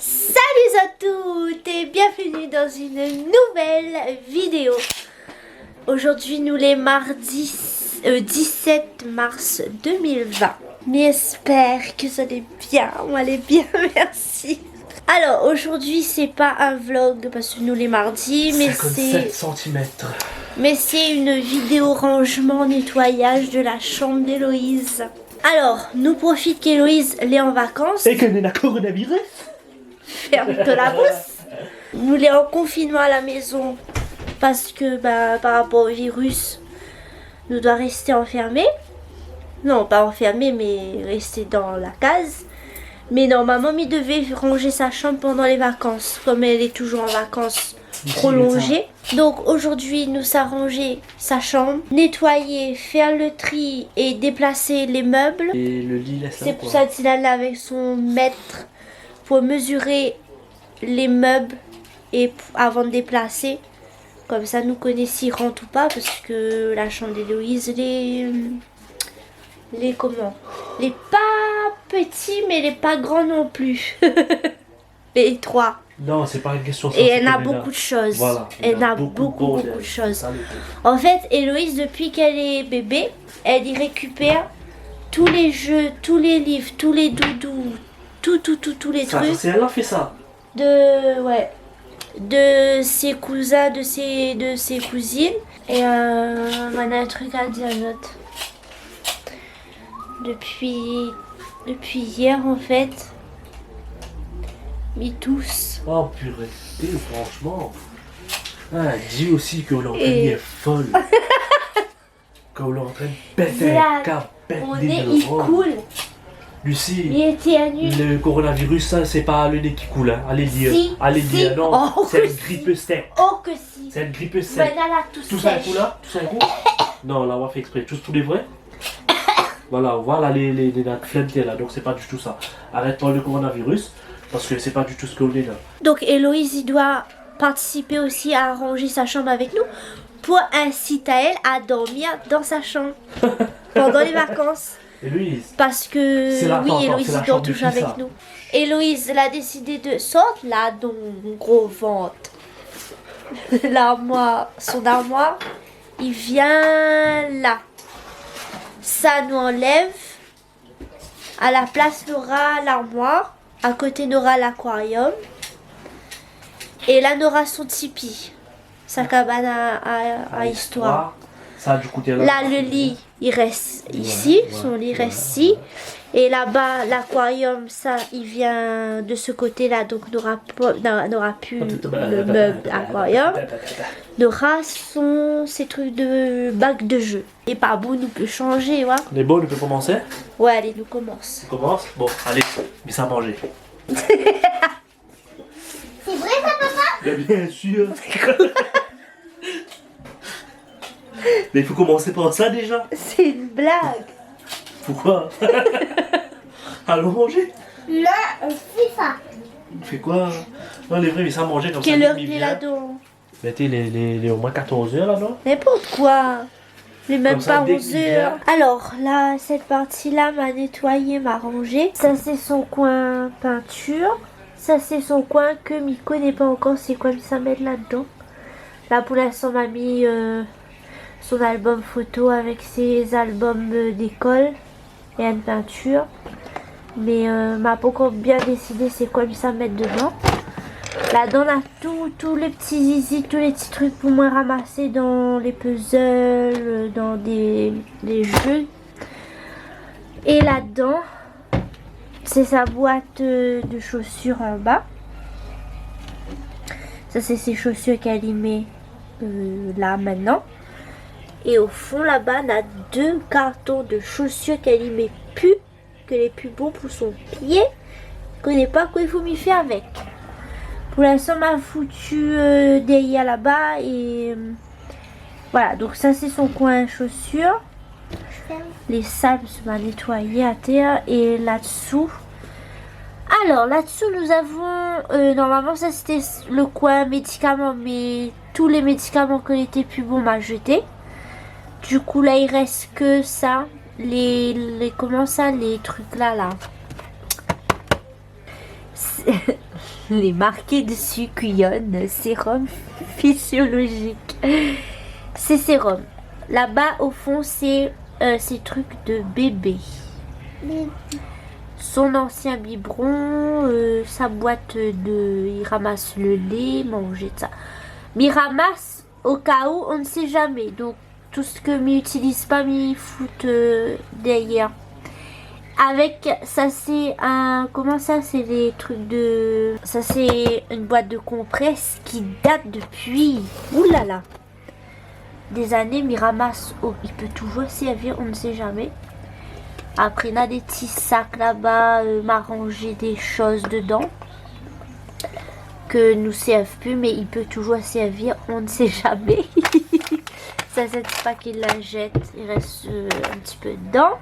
Salut à toutes et bienvenue dans une nouvelle vidéo. Aujourd'hui nous les mardis 17 mars 2020. J'espère que ça allait bien, on allait bien, merci. Alors aujourd'hui c'est pas un vlog parce que nous les mardis, mais 57 cm. Mais c'est une vidéo rangement nettoyage de la chambre d'Héloïse. Alors, nous profite qu'Héloïse l'est en vacances. Et qu'elle est la coronavirus. Ferme-te la bouche. Nous l'est en confinement à la maison parce que par rapport au virus, nous doit rester enfermés. Non, pas enfermés, mais rester dans la case. Mais normalement, il devait ranger sa chambre pendant les vacances, comme elle est toujours en vacances prolongées. Donc aujourd'hui, nous a rangé sa chambre, nettoyer, faire le tri et déplacer les meubles. Et le lit laisse là. C'est pour ça qu'il allait avec son mètre pour mesurer les meubles et avant de déplacer. Comme ça, nous connaissons s'il rentre ou pas, parce que la chambre d'Héloïse, les comment? Les pas petits, mais les pas grands non plus. Les étroits. Non, c'est pas une question. Et elle a beaucoup de choses. Voilà. Elle a beaucoup de choses. En fait, Héloïse, depuis qu'elle est bébé, elle y récupère tous les jeux, tous les livres, tous les doudous, tous les trucs. C'est elle a fait ça. De ses cousins, de ses cousines. Et on a un truc à dire d'autre. Depuis hier en fait, mais tous. Oh purée, franchement. Ah, dis aussi que l'entraîne est folle. Quand l'entraîne pète un câble, pète Mon des nez il neurones. coule. Lucie, Il était annulé. le coronavirus, ça, c'est pas le nez qui coule. Hein. Allez lire. Si, Allez si. lire. Non, Oh, c'est que une grippe sec. Oh que si. C'est une grippe sec. Banana Tout ça un coup là? Tout ça un coup? Non, là on va faire exprès. Tous les vrais? Voilà les nattes flemtées là, donc c'est pas du tout ça. Arrête pas le coronavirus, parce que c'est pas du tout ce qu'on est là. Donc Héloïse il doit participer aussi à ranger sa chambre avec nous pour inciter à elle à dormir dans sa chambre pendant les vacances. Héloïse, Parce que C'est la- oui, attends, Héloïse c'est la dort chambre de toujours qui, avec ça nous. Héloïse elle a décidé de sortir là donc gros ventre. L'armoire, son armoire, il vient là. Ça nous enlève. À la place, on aura l'armoire. À côté, on aura l'aquarium. Et là, on aura son tipi. Sa cabane à histoire. Ça du coup t'es là. Là, le lit, il reste ici. Son lit reste ici. Et là-bas, l'aquarium, ça, il vient de ce côté-là. Donc, on n'aura plus le meuble aquarium. On aura ses trucs de bac de jeu. Et pas bon, nous peut changer, ouais. Les bons, on peut commencer? Ouais, allez, nous commence. On commence? Bon, allez, mais ça à manger. C'est vrai ça, papa? Bien sûr. Mais il faut commencer par ça déjà. C'est une blague. Pourquoi? Allons manger. Là, on fait ça. Il fait quoi? Non, les vrais, mais ça à manger comme ça. Quelle heure il il est vient. là-dedans? Mettez les au moins 14 heures là, non? N'importe quoi. Mais même Comme ça, pas dès 11 qu'il vient. heures. Alors là, cette partie-là m'a nettoyé, m'a rangé. Ça, c'est son coin peinture. Ça, c'est son coin que m'y connaît pas encore. C'est quoi ça met là-dedans? Là, pour l'instant, m'a mis son album photo avec ses albums d'école et une peinture. Mais m'a pas encore bien décidé c'est quoi ça mettre dedans. Là-dedans, on a tous les petits zizi, tous les petits trucs pour moi ramasser dans les puzzles, dans des jeux. Et là-dedans, c'est sa boîte de chaussures en bas. Ça, c'est ses chaussures qu'elle y met là maintenant. Et au fond, là-bas, on a 2 cartons de chaussures qu'elle y met plus, que les plus bons pour son pied. Je connais pas quoi il faut m'y faire avec. Pour l'instant, m'a foutu derrière là-bas et voilà. Donc ça, c'est son coin chaussures. Les salles se va nettoyer à terre et là-dessous. Alors là-dessous, nous avons normalement ça c'était le coin médicaments, mais tous les médicaments qui étaient plus bons m'a jeté. Du coup là, il reste que ça, comment ça, les trucs là. les marqué dessus Cuyonne, sérum physiologique. C'est sérum. Là-bas, au fond, c'est ces trucs de bébé. Son ancien biberon, sa boîte de... Il ramasse le lait, manger de ça. Mais il ramasse au cas où, on ne sait jamais. Donc, tout ce que m'y utilise pas, m'y fout derrière. Avec, ça c'est un... Comment ça, c'est des trucs de... Ça c'est une boîte de compresse qui date depuis... Oulala, des années, mais il ramasse... Oh, il peut toujours servir, on ne sait jamais. Après, il a des petits sacs là-bas, m'arranger des choses dedans. Que nous servent plus, mais il peut toujours servir, on ne sait jamais. Ça, c'est pas qu'il la jette, il reste un petit peu dedans.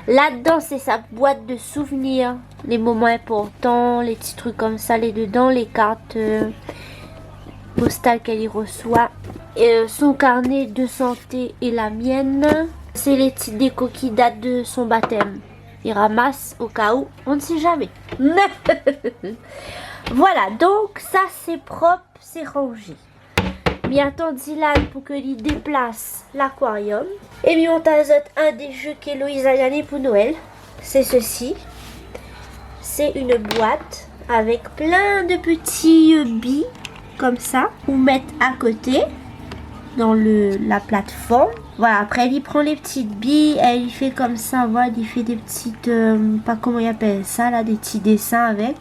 Là-dedans, c'est sa boîte de souvenirs, les moments importants, les petits trucs comme ça, les dedans, les cartes postales qu'elle y reçoit. Et, son carnet de santé et la mienne. C'est les petites décos qui datent de son baptême. Il ramasse au cas où, on ne sait jamais. Voilà, donc ça c'est propre, c'est rangé. Mais attends Dylan pour que lui déplace l'aquarium. Et puis on t'ajoute un des jeux qu'Héloïse a gagné pour Noël. C'est ceci. C'est une boîte avec plein de petits billes comme ça. Ou mettre à côté dans la plateforme. Voilà, après elle y prend les petites billes, elle y fait comme ça, voilà, il fait des petites, pas comment il appelle ça là, des petits dessins avec.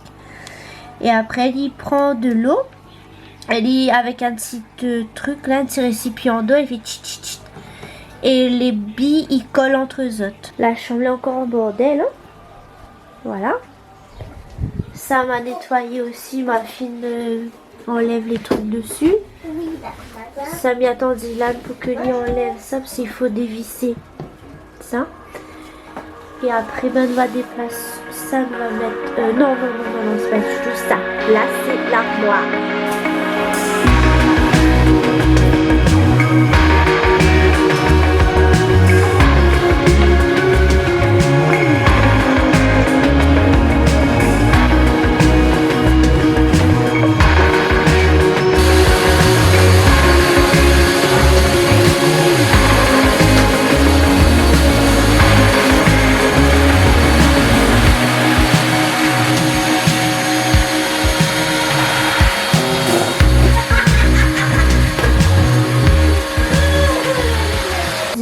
Et après elle y prend de l'eau, elle y avec un petit truc là, un petit récipient d'eau, elle fait tchit tchit tchit. Et les billes ils collent entre eux autres. La chambre est encore en bordel, hein. Voilà. Ça m'a nettoyé aussi, ma fille enlève les trucs dessus. Ça m'y attend Dylan pour que lui enlève ça parce qu'il faut dévisser ça. Et après ben on va déplacer ça, on va mettre non c'est pas du tout ça. Là c'est l'armoire.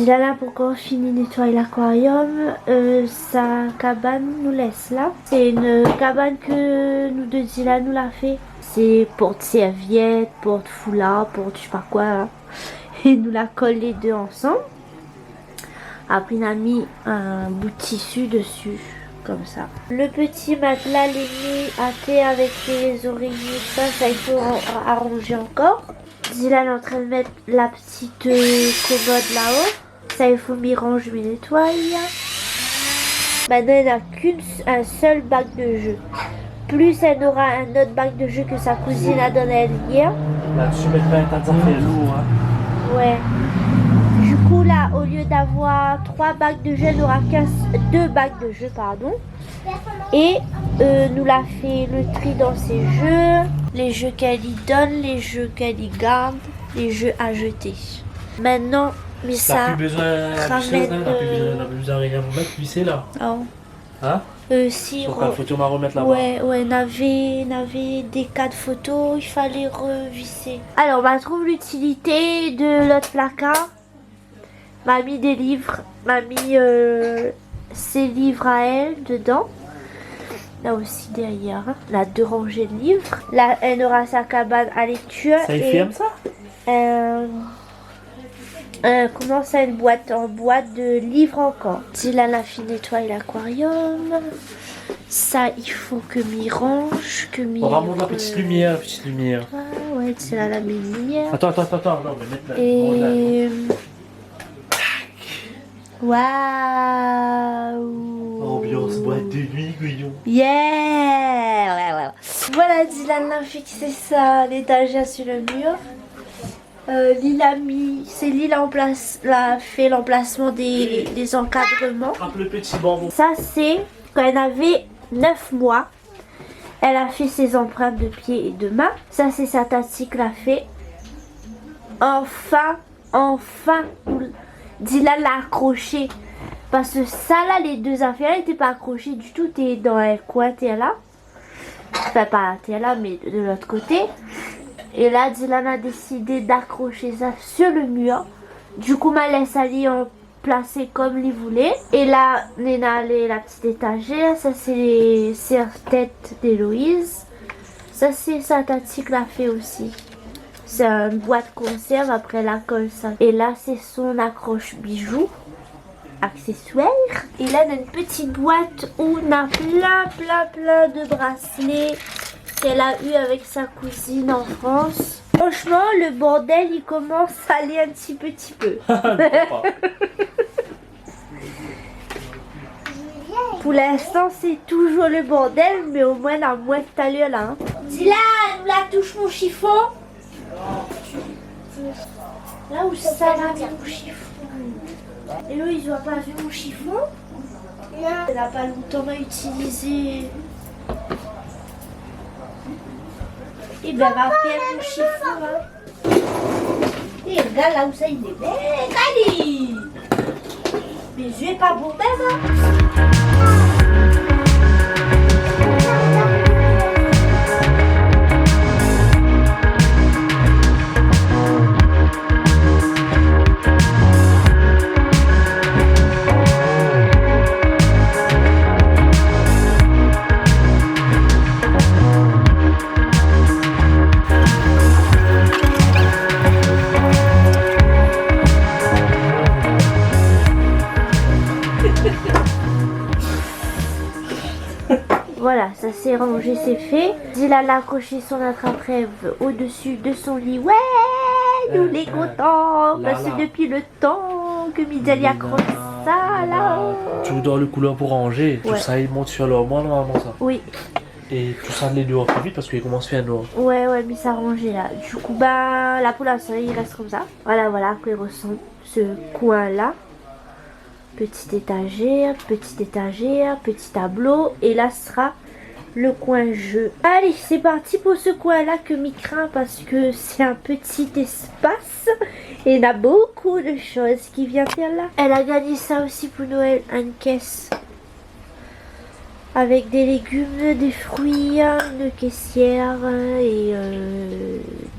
Là pour qu'on finit de nettoyer l'aquarium, sa cabane nous laisse là. C'est une cabane que nous deux Dylan nous l'a fait. C'est porte-serviette, porte-foulard, porte je sais pas quoi. Hein. Et nous la colle les deux ensemble. Après on a mis un bout de tissu dessus, comme ça. Le petit matelas les mis à thé avec les oreillers, ça il faut arranger encore. Dylan est en train de mettre la petite commode là-haut. Ça il faut m'y ranger, m'y nettoyer. Maintenant elle n'a qu'un seul bac de jeu. Plus elle aura un autre bac de jeu que sa cousine a donné hier. Là tu mets pas un tas de lourd hein. Ouais. Du coup là au lieu d'avoir 3 bacs de jeu, elle n'aura qu'un 2 bacs de jeu pardon. Et nous l'a fait le tri dans ses jeux. Les jeux qu'elle y donne, les jeux qu'elle y garde, les jeux à jeter. Maintenant mais ça plus besoin ramène n'a plus besoin rien vous mettre visser là. Oh. Hein? Si donc la photo m'a remettre là-bas. Ouais, n'avait des cas de photos, il fallait revisser. Alors on va trouver l'utilité de l'autre placard. M'a mis des livres, m'a mis ses livres à elle dedans. Là aussi derrière, hein. Là 2 rangées de livres. Là elle aura sa cabane à lecture. Ça y ferme ça? Comment ça, une boîte en boîte de livres encore. Dylan a fini nettoyer l'aquarium. Ça, il faut que m'y range, que m'y... On va monter la petite lumière, Ah ouais, c'est là la lumière. Attends, non, mais maintenant. Et... Waouh! Ambiance boîte de nuit, Guillaume. Yeah! Ouais. Voilà, Dylan a fixé ça, l'étagère sur le mur. Lila a fait l'emplacement des encadrements. Un peu le petit bambou. Ça c'est quand elle avait 9 mois. Elle a fait ses empreintes de pied et de main. Ça, c'est sa tati qui l'a fait. Enfin, Dylan l'a accroché. Parce que ça, là, les deux affaires n'étaient pas accrochées du tout. T'es dans un coin, t'es là. Enfin, pas t'es là, mais de l'autre côté. Et là, Dylan a décidé d'accrocher ça sur le mur. Du coup, ma laisse aller en placer comme il voulait. Et là, Néna a la petite étagère. Ça, c'est les serre-têtes d'Héloïse. Ça, c'est sa tati qui l'a fait aussi. C'est une boîte conserve, après la colle ça. Et là, c'est son accroche bijoux, accessoires. Et là, on a une petite boîte où on a plein de bracelets qu'elle a eu avec sa cousine en France. Franchement, le bordel, il commence à aller un petit peu. Pour l'instant, c'est toujours le bordel, mais au moins, on a moins tout à l'heure là. Hein. Dylan, où la touche mon chiffon? Là où ça va, mon chiffon. Et là, ils n'ont pas vu mon chiffon? Non. Elle n'a pas longtemps à utiliser. Et ben, va faire mon chiffon. Hein. Et regarde là où ça, il est bien. Allez! Mes yeux pas bon, hein? Voilà, ça s'est rangé, c'est fait. Dylan a accroché son attrape-rêve au-dessus de son lit. Ouais, nous les contents. Parce que depuis le temps que Midjali accroche ça, là. Tout dans le couleur pour ranger. Tout ça, il monte sur leur moi normalement ça. Oui. Et tout ça, les dehors plus vite parce qu'il commence à faire noir. Ouais, mais ça a rangé là. Du coup, bah, là pour l'instant, il reste comme ça. Voilà, à quoi il ressemble ce coin-là. Petite étagère, petit tableau. Et là, ce sera le coin jeu. Allez, c'est parti pour ce coin-là que m'y craint parce que c'est un petit espace. Et il y a beaucoup de choses qui viennent faire là. Elle a gagné ça aussi pour Noël, une caisse. Avec des légumes, des fruits, une caissière et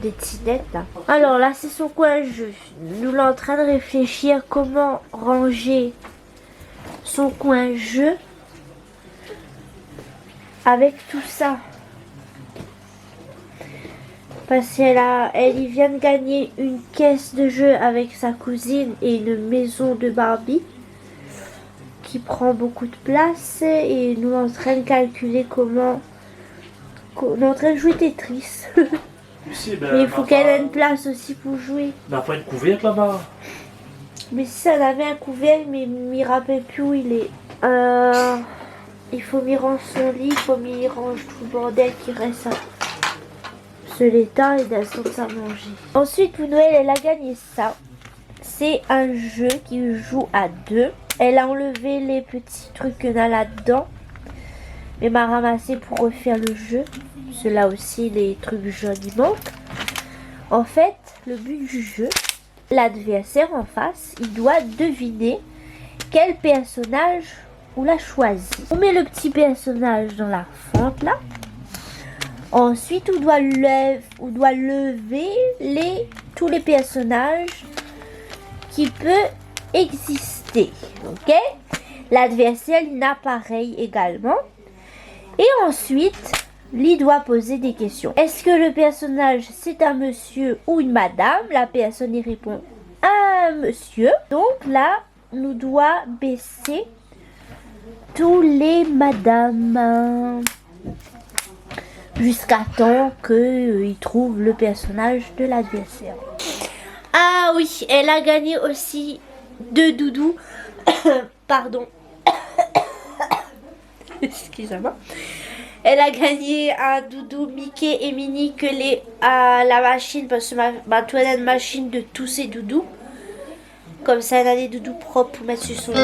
des tinettes là. Alors là, c'est son coin jeu. Nous sommes en train de réfléchir comment ranger son coin jeu avec tout ça. Parce qu'elle y vient de gagner une caisse de jeu avec sa cousine et une maison de Barbie qui prend beaucoup de place et nous sommes en train de calculer comment. On est en train de jouer Tetris. Si, ben, mais il faut qu'elle ait une place aussi pour jouer. On n'a pas une couvercle là-bas. Mais si ça avait un couvercle, mais je ne me rappelle plus où il est. Il faut m'y ranger son lit, il faut m'y ranger tout le bordel qui reste sur l'état et d'elle sont à manger. Ensuite, pour Noël, elle a gagné ça. C'est un jeu qui joue à deux. Elle a enlevé les petits trucs qu'on a là-dedans. Mais m'a ramassé pour refaire le jeu. Cela aussi, les trucs jaunes, ils manquent. En fait, le but du jeu, l'adversaire en face, il doit deviner quel personnage on l'a choisi. On met le petit personnage dans la fente là. Ensuite, on doit lever tous les personnages qui peuvent exister. Ok? L'adversaire, il apparaît également. Et ensuite, il doit poser des questions. Est-ce que le personnage, c'est un monsieur ou une madame? La personne y répond un monsieur. Donc là, nous doit baisser tous les madames jusqu'à temps qu'il trouve le personnage de l'adversaire. Ah oui, elle a gagné aussi 2 doudous. Pardon. Excusez-moi. Elle a gagné un doudou Mickey et Minnie que à la machine parce que ma toilette machine de tous ces doudous. Comme ça, elle a des doudous propres pour mettre sur son lit.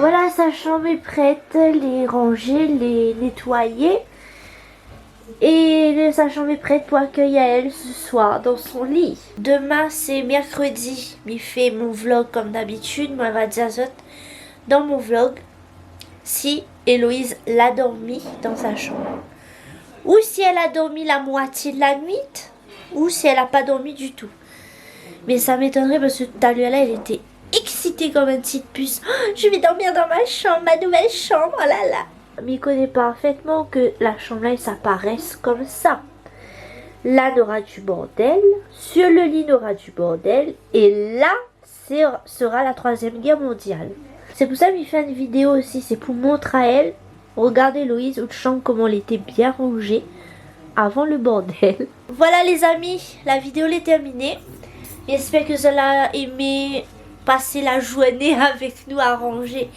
Voilà, sa chambre est prête, les ranger, les nettoyer. Et sa chambre est prête pour accueillir elle ce soir dans son lit. Demain c'est mercredi, il fait mon vlog comme d'habitude. Moi, elle va dire dans mon vlog si Héloïse l'a dormi dans sa chambre. Ou si elle a dormi la moitié de la nuit. Ou si elle n'a pas dormi du tout. Mais ça m'étonnerait parce que tout à l'heure là, elle était excitée comme une petite puce. Oh, je vais dormir dans ma chambre, ma nouvelle chambre, oh là là. Mais il connaît parfaitement que la chambre là, ça paraisse comme ça. Là, il y aura du bordel. Sur le lit, il y aura du bordel. Et là, sera la 3e guerre mondiale. C'est pour ça que je fais une vidéo aussi. C'est pour montrer à elle. Regardez Louise, autre chambre, comment elle était bien rangée avant le bordel. Voilà les amis, la vidéo est terminée. J'espère que vous allez aimer passer la journée avec nous à ranger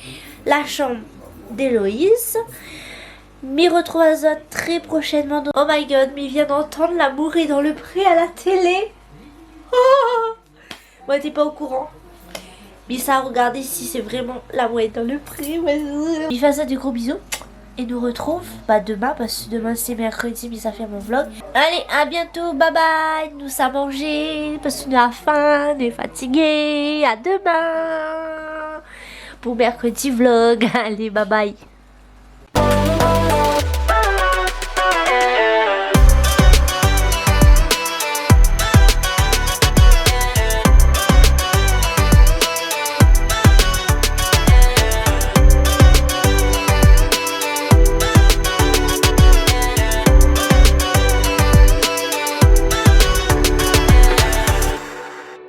la chambre d'Héloïse. M'y retrouvons très prochainement. Oh my god, mais il vient d'entendre l'amour est dans le pré à la télé. Oh, moi t'es pas au courant. Mais ça, regardez si c'est vraiment l'amour est dans le pré. Il fait ça des gros bisous. Et nous retrouve demain, parce que demain c'est mercredi, mais ça fait mon vlog. Allez, à bientôt, bye bye. Nous sommes mangé, parce qu'on a faim, on est fatigué. À demain pour mercredi vlog. Allez, bye bye.